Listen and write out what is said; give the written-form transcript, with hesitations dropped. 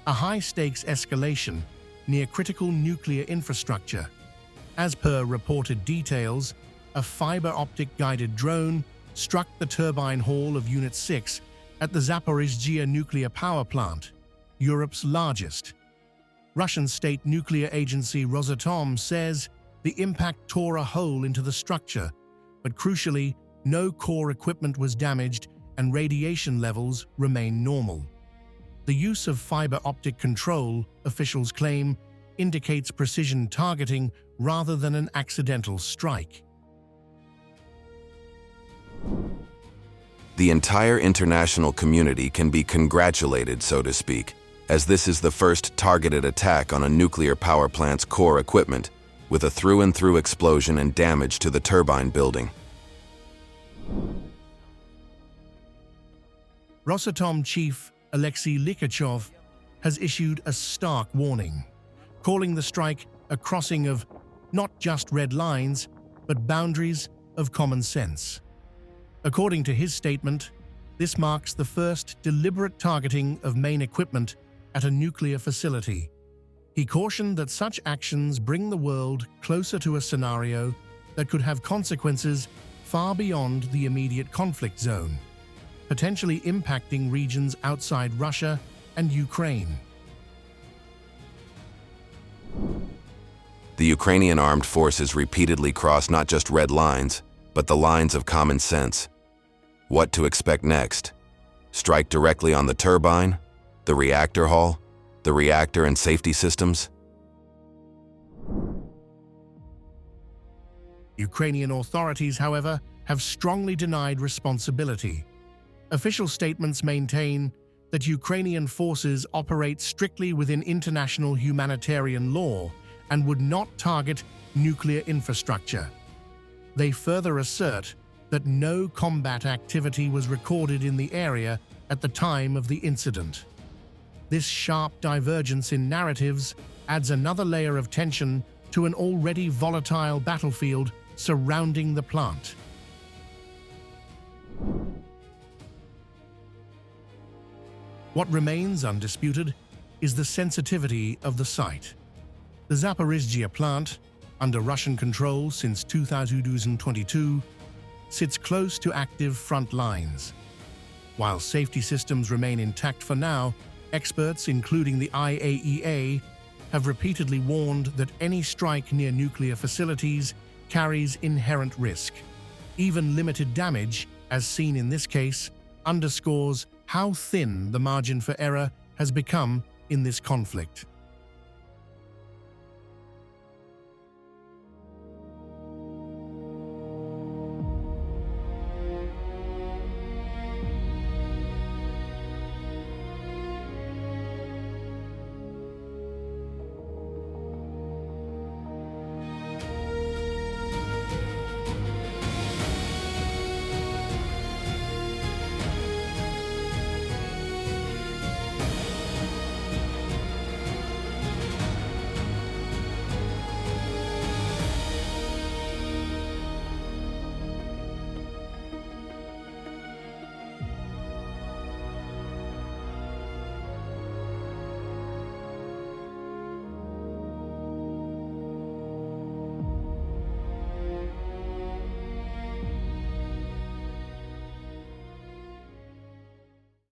a high-stakes escalation near critical nuclear infrastructure. As per reported details, a fiber optic guided drone struck the turbine hall of Unit 6 at the Zaporizhzhia nuclear power plant, Europe's largest. Russian state nuclear agency Rosatom says the impact tore a hole into the structure, but crucially, no core equipment was damaged and radiation levels remain normal. The use of fiber optic control, officials claim, indicates precision targeting rather than an accidental strike. The entire international community can be congratulated, so to speak, as this is the first targeted attack on a nuclear power plant's core equipment, with a through-and-through explosion and damage to the turbine building. Rosatom chief Alexei Likhachev has issued a stark warning, calling the strike a crossing of not just red lines, but boundaries of common sense. According to his statement, this marks the first deliberate targeting of main equipment at a nuclear facility. He cautioned that such actions bring the world closer to a scenario that could have consequences far beyond the immediate conflict zone, potentially impacting regions outside Russia and Ukraine. The Ukrainian armed forces repeatedly cross not just red lines, but the lines of common sense. What to expect next? Strike directly on the turbine, the reactor hall, the reactor and safety systems? Ukrainian authorities, however, have strongly denied responsibility. Official statements maintain that Ukrainian forces operate strictly within international humanitarian law and would not target nuclear infrastructure. They further assert that no combat activity was recorded in the area at the time of the incident. This sharp divergence in narratives adds another layer of tension to an already volatile battlefield surrounding the plant. What remains undisputed is the sensitivity of the site. The Zaporizhzhia plant, under Russian control since 2022, sits close to active front lines. While safety systems remain intact for now, experts, including the IAEA, have repeatedly warned that any strike near nuclear facilities carries inherent risk. Even limited damage, as seen in this case, underscores how thin the margin for error has become in this conflict.